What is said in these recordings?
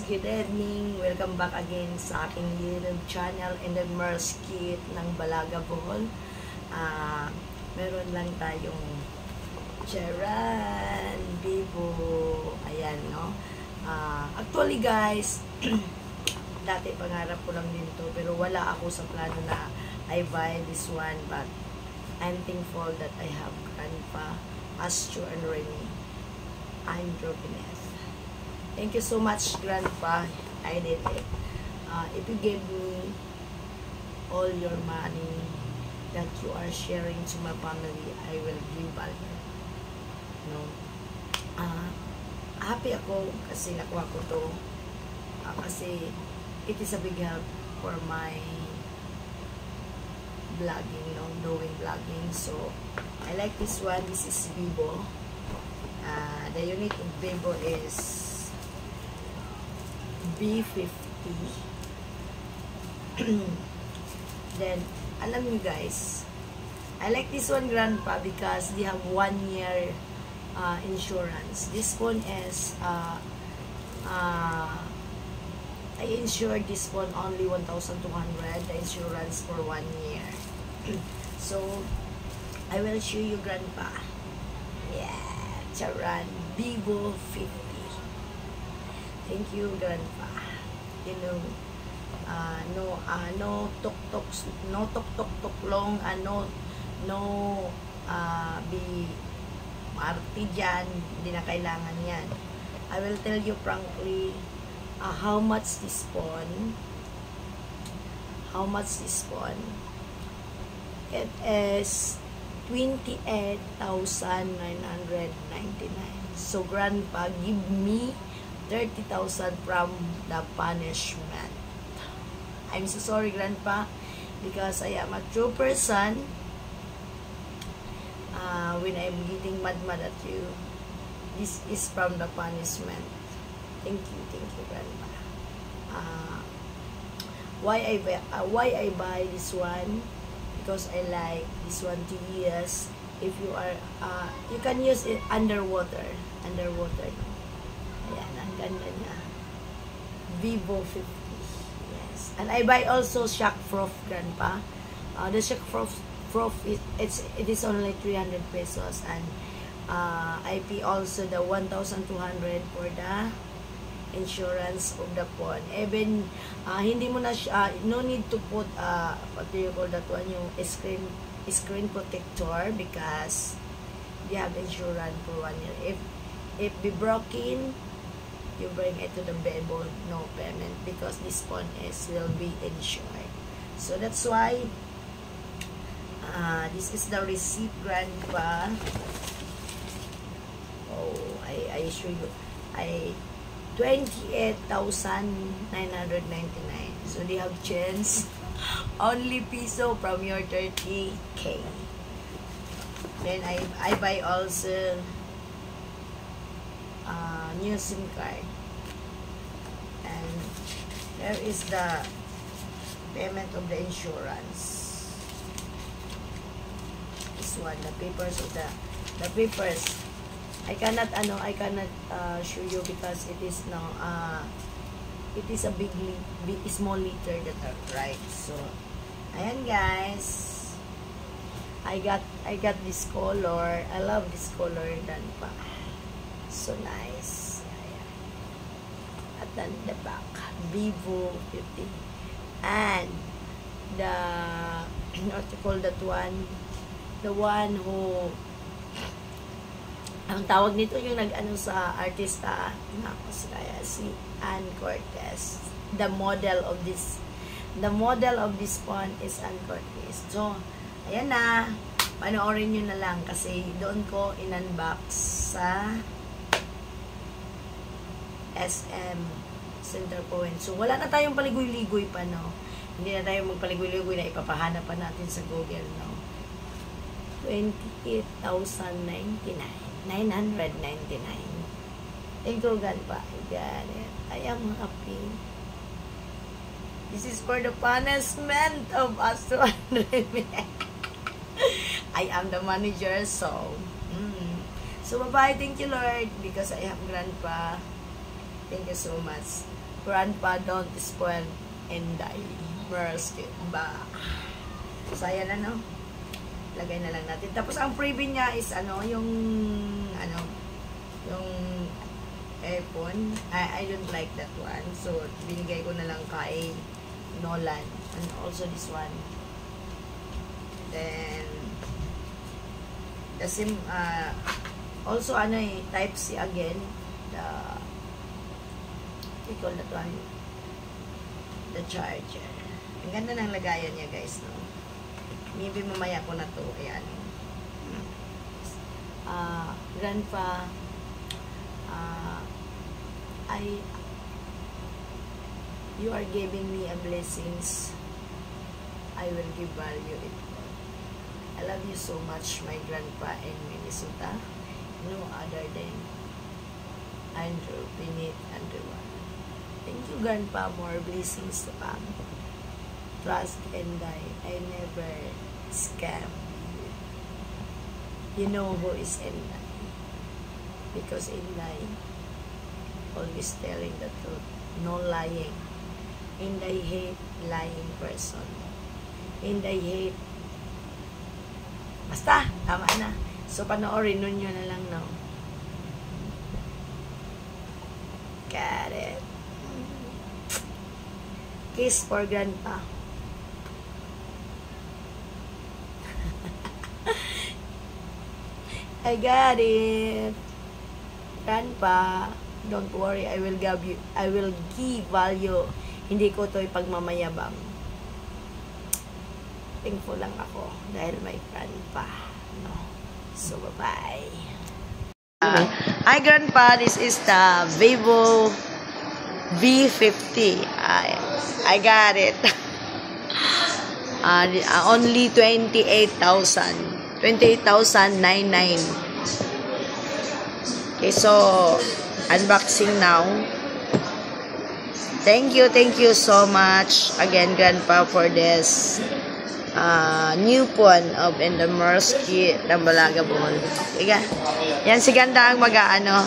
good evening. Welcome back again sa aking YouTube channel and the Mers Kit ng Balaga Bohol. Meron lang tayong Charan, Bibo, ayan, no? Actually guys, dati pangarap ko lang din to, pero wala ako sa plano na I buy this one, but I'm thankful that I have Grandpa, Astro, and Remy. I'm dropping it. Thank you so much, Grandpa. I did it. If you give me all your money that you are sharing to my family, I will give back. No? Happy ako kasi nakuha ko to. Kasi it is a big help for my vlogging, no? Doing vlogging. So, I like this one. This is Bibo. The unit of Bibo is B50. Then, alam nyo guys, I like this one, Grandpa, because they have 1 year insurance. This one is I insured this one only 1,200, the insurance for 1 year. So, I will show you, Grandpa. Yeah, Charan, Bibo 50. Thank you, Grandpa. You know, no tok long, be marty dyan, hindi na kailangan yan. I will tell you frankly, how much this phone, it is 28,999. So, Grandpa, give me 30,000 from the punishment. I'm so sorry, Grandpa, because I am a true person. When I'm getting mad at you, this is from the punishment. Thank you, Grandpa. Why I buy this one? Because I like this one to use. If you are, you can use it underwater. Ayan, ang ganda niya. Vivo 50. Yes. And I buy also shock proof, Grandpa. The shock proof it is only 300 pesos. And I pay also the 1,200 for the insurance of the phone. Even, hindi mo na siya, no need to put, what do you call that one, yung screen protector, because they have insurance for 1 year. If be broken, you bring it to the Bibo, no payment, because this phone will be insured. So that's why this is the receipt, Grandpa. Oh, I show you. 28,999. So they have chance only piso from your 30K. Then I buy also new SIM card, and there is the payment of the insurance. This one, the papers of the papers. I cannot show you because it is now it is a big small liter that are right. So ayan guys, I got this color. I love this color, Grandpa. So nice. Ayan. At then the back, Vivo 50. And the, what you call that one? The one who, ang tawag nito yung nag-ano sa artista, si Ann Cortez. The model of this phone is Ann Cortez. So, ayan na. Panoorin nyo na lang kasi doon ko in-unbox sa SM Center Point. So, wala na tayong paligoy-ligoy pa, no? Hindi na tayo magpaligoy-ligoy na ipapahanap pa natin sa Google, no? 28,999. Thank you, Grandpa. Got it. I am happy. This is for the punishment of Astro and Remy. I am the manager, so so bye-bye. Thank you, Lord, because I have Grandpa. Thank you so much. Grandpa, don't spoil and die. Mercy. Ba. So, ayan na, no? Lagay na lang natin. Tapos, ang freebie niya is, yung airphone. I don't like that one. So, binigay ko na lang kay Nolan. And also this one. Then, the SIM, also, type C again. We call that one. The charger. Ang ganda ng lagayan niya, guys, no? Maybe mamaya ko na to. Ayan. Grandpa, you are giving me a blessings. I will give value it. I love you so much, my grandpa in Minnesota. No other than Andrew, Pinit, Andrew. Thank you, grandpa. More blessings to come. Trust and I never scam you. You know who is Inday. Because Inday always telling the truth. No lying. Inday hate lying person. Inday hate. Basta, tama na. So, panoorin nun nyo na lang, no? Got it. Kiss for grandpa. I got it. Grandpa, don't worry, I will give value. Hindi ko to ipagmamayabang. Thankful lang ako dahil may grandpa. No. So, bye-bye. Hi, grandpa. This is the Vivo V50. I got it. Only 28,000. 28,099. Okay, so unboxing now. Thank you so much again, grandpa, for this new phone of Endomersky ng Balaga Bohol. Okay, yan si Ganda ang mag-aano.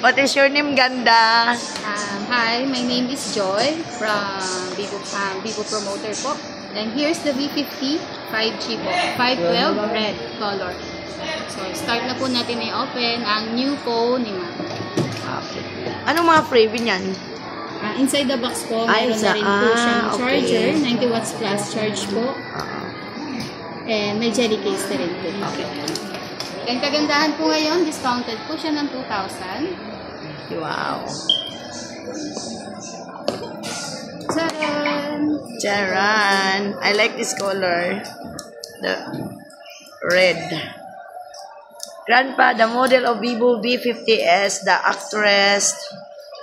What is your name, Ganda? Hi, my name is Joy from Vivo Promoter po. And here's the V50 5G po. 512 red color. So, start na po natin i-open ang new phone ni Ma'am. Okay. Anong mga freebie niyan? Inside the box po, meron na rin po siyang charger. 90 watts plus charge po. And may jelly case na rin po. Okay. And kagandahan po ngayon, discounted po siya ng 2,000. Wow. Charan! Charan! I like this color. The red. Grandpa, the model of Vivo V50s, the actress,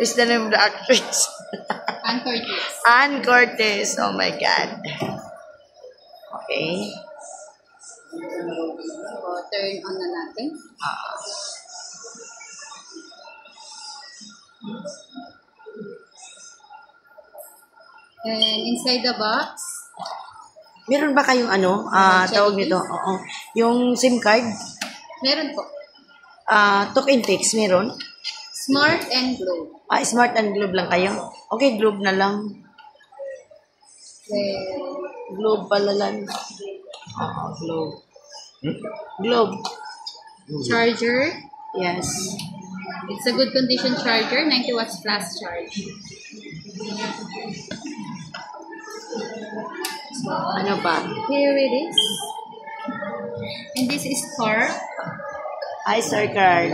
is the name of the actress? Ann Curtis. Ann Curtis. Oh my God. Okay. So, turn on na natin. And inside the box, Meron ba kayong tawag nito? Oo. Yung SIM card? meron po. Talk and text, meron? Smart and Globe. Smart and Globe lang kayo? Okay, Globe na lang. Then, Globe pala lang. Globe. Globe. charger. Yes. It's a good condition charger, 90 watts plus charge. So, Ano pa? here it is. And this is car. Sir card.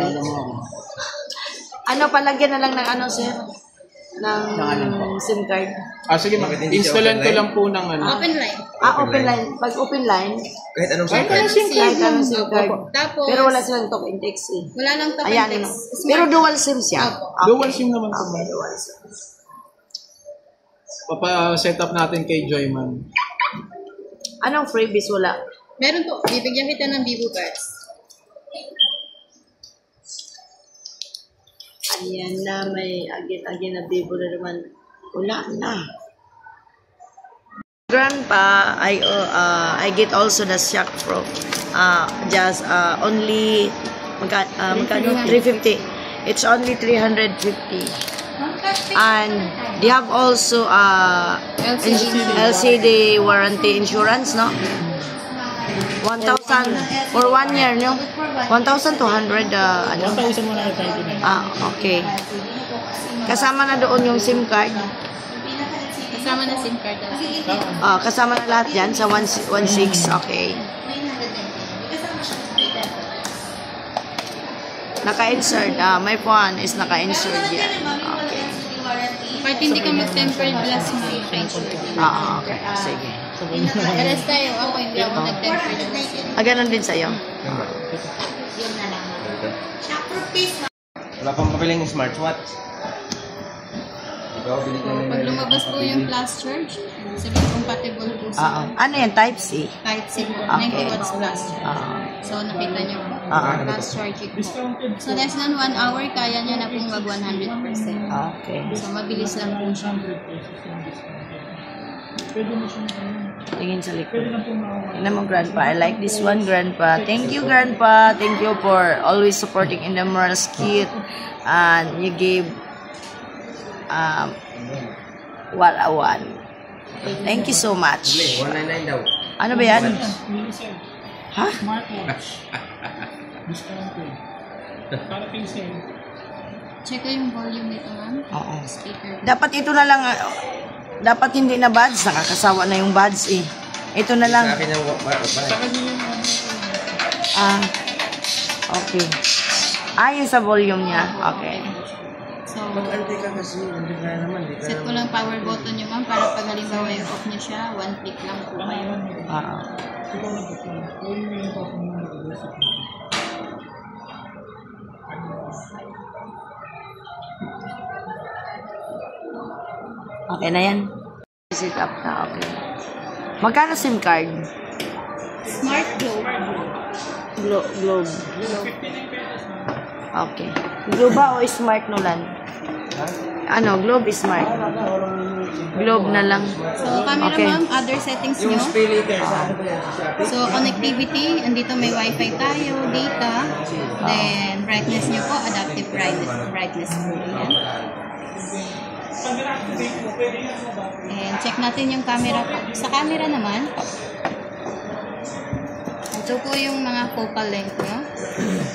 Palagyan na lang ng sir? Ng SIM card. Sige, installan ko lang po ng Open line. Open line. Pag open line, Kahit anong Kahit SIM anong SIM kahit card. anong SIM card. Tapos, Pero wala silang talk and text eh. wala lang talk Ayan, and ano. text. Pero dual SIM siya. Opo. Dual SIM naman po. Okay, dual SIM. Papa-set up natin kay Joyman. Anong freebies wala? Meron po. Bibigyan kita ng Vivo cards. Ayan na, may again na Vivo na naman. Wala na. Grandpa, I get also the Shock Pro. Just only magkano? 350. It's only 350. And they have also LCD warranty insurance, no? 1,000 for 1 year, no? 1,200 ano? 1,199. Okay. Kasama na doon yung SIM card. Kasama na SIM card. Kasama na lahat yan sa 1.6. Okay. Naka-insert. My phone is naka-insert yan. Okay. Kahit hindi ka mag-tempered glass mo, naka-insure. Okay. Sige. Alas tayo, ako hindi ako nag-tempered glass. Ganun din sa'yo. Wala pang papiling smartwatch. Ikaw, bili ka Pag lumabas po yung flash charge, sabihin compatible po sa Ano yan? Type-C? type C po, Okay. 90 watts flash charge. So, nakita nyo po, flash charging po. So, less than 1 hour, kaya niya na pong mag 100%. Okay. So, mabilis lang po siya. Tingin sa likod. Tingnan mo, Grandpa. I like this one, Grandpa. Thank you, Grandpa. Thank you for always supporting Indamoral's Kit. And you gave what I want. Thank you so much. 199 daw. Ano ba yan? Ha? Check ko yung volume nito, ma'am. Oo. Speaker. Dapat ito na lang. Dapat hindi na buds. Nakakasawa na yung buds eh. Ito na lang. Sa akin ang Okay. Yung sa volume niya. Okay. So, Mag-ante ka kasi, hindi ka naman. set ko lang power button nyo, ma'am, para pag halimbawa yung off nyo siya, 1 click lang po kayo. Okay na yan. Set up na. Okay. Magkano SIM card? Smart Globe. Globe. Okay. Globe ba o smart Nolan? Ano? Globe is smart. Globe na lang. So, camera, Okay. ma'am, other settings nyo. So, connectivity, andito may wifi tayo, data, then brightness nyo po, adaptive brightness po yan. And check natin yung camera po. Sa camera naman, ito po yung mga focal length nyo.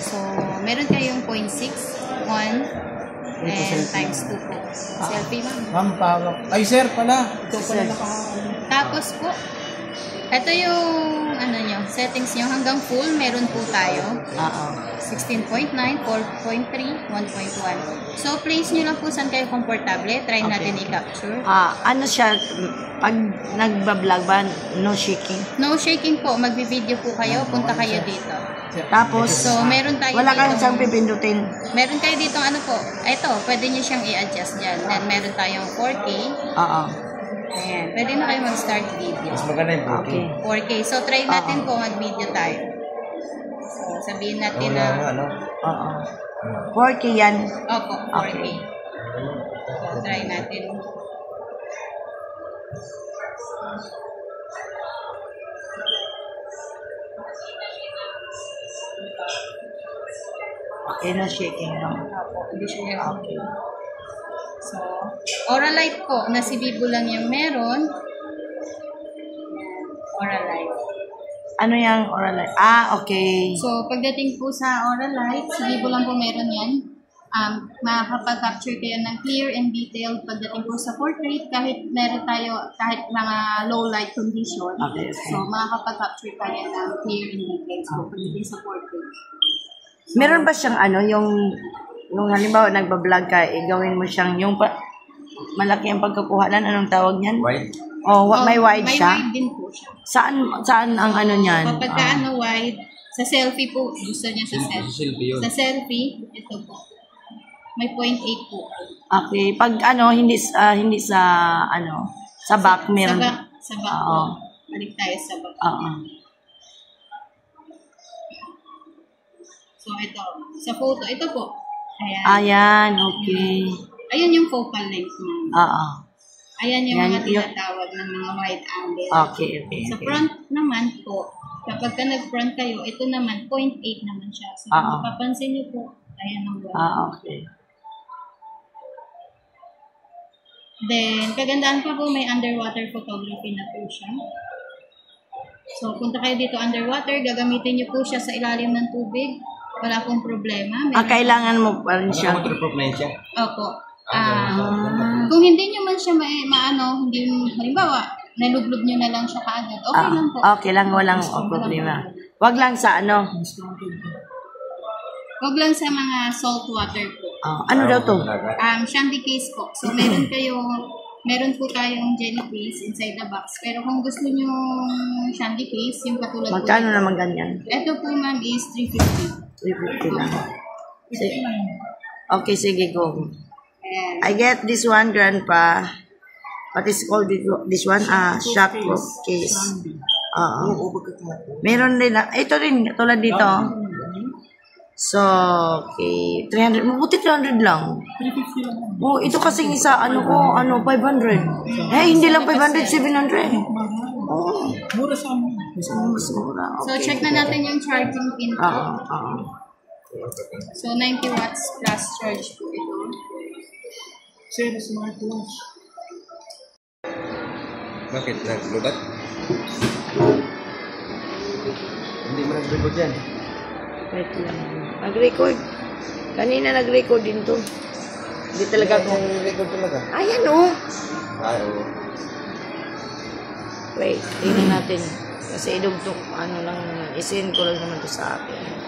So, meron kayong 0.6, 1, and times 2 po. Selfie, ma'am. Ma'am, pawak. Ay, sir, pala. Ito pala Tapos po, ito yung ano nyo, settings nyo. Hanggang full, meron po tayo. 16.9, 4.3, 1.1. So, place nyo lang po saan kayo komportable. Try natin i-capture. Ano siya? Pag nagbablog ba, no shaking? No shaking po. Magbi-video po kayo. Punta kayo dito. Tapos, So, meron tayo wala kang dito. siyang pipindutin. Meron kayo dito ano po. Ito, pwede nyo siyang i-adjust dyan. Then, meron tayong 4K. Ayan. Pwede na kayo mag-start video. Mas maganda yung booking. Okay. 4K. So, try natin po mag-video tayo. So, sabihin natin na... Ano? 4K yan. Opo, 4K. Okay. So, try natin. Okay na shaking lang. Hindi siya okay. So, Oralite po, na si Bibo lang yung meron. Oralite. Ano yung Oralite? Okay. So, pagdating po sa Oralite, si Bibo lang po meron yan. Makakapag-capture kayo ng clear and detailed pagdating po sa portrait kahit meron tayo, kahit mga low light condition. Okay. So, makakapag-capture tayo ng clear and detailed so, pagdating sa portrait. Meron ba siyang ano, yung halimbawa nagbablog ka, gawin mo siyang yung malaki ang pagkakuhanan, anong tawag niyan? Wide? May wide may siya? May wide din po siya. Saan ang ano niyan? Kapag ano wide, sa selfie po, gusto niya sa selfie. Selfie yun. Sa selfie, ito po. May 0.8 po. Okay, pag ano hindi sa ano sa back meron. Sa back po. Balik tayo sa back. So ito, sa photo, ito po. Ayan, okay. Ayun yung focal length mo. Ayan yung Yan, mga tinatawag ng mga wide angle. Okay. Sa front naman po, kapag ka nag-front kayo, ito naman 0.8 naman siya. So kung mapapansin niyo po, Ayan ang wall. Okay. Then, kagandahan pa po, may underwater photography na po siya. So, punta kayo dito underwater, gagamitin niyo po siya sa ilalim ng tubig. Wala pong problema. Kailangan mo pa rin siya. Waterproof na yun siya. Opo. Kung hindi nyo man siya hindi, halimbawa, nalublob nyo na lang siya kaagad, okay lang po. Okay lang, walang problema. Wag lang sa ano. Huwag lang sa mga salt water po. Ano daw to? Shandy case po. So, meron po tayong jellyfish inside the box. Pero kung gusto nyo shandy case, yung katulad po. Magkano naman ganyan? Ito po ma'am is 350. 350 lang. Okay, sige, go. And, I get this one, Grandpa. What is called this one? Shock proof case. Meron din. Ito rin, tulad dito. So, okay. 300. Mabuti 300 lang. 350 lang. Oh, ito kasi isa, 500. Hindi lang 500, 700. Oh. Mura sa amin. Mas mura. so, Okay. check na natin yung charging pin po. So, 90 watts plus charge po ito. Sir, smartwatch. Bakit? Naglubat? Hindi mo nag-record yan. Wait lang. Nag-record. Kanina nag-record din to. Hindi talaga ako. Nag-record talaga. Ayan oh. Oo. Wait, tingnan natin. Kasi idugtok, isend ko lang naman to sa akin.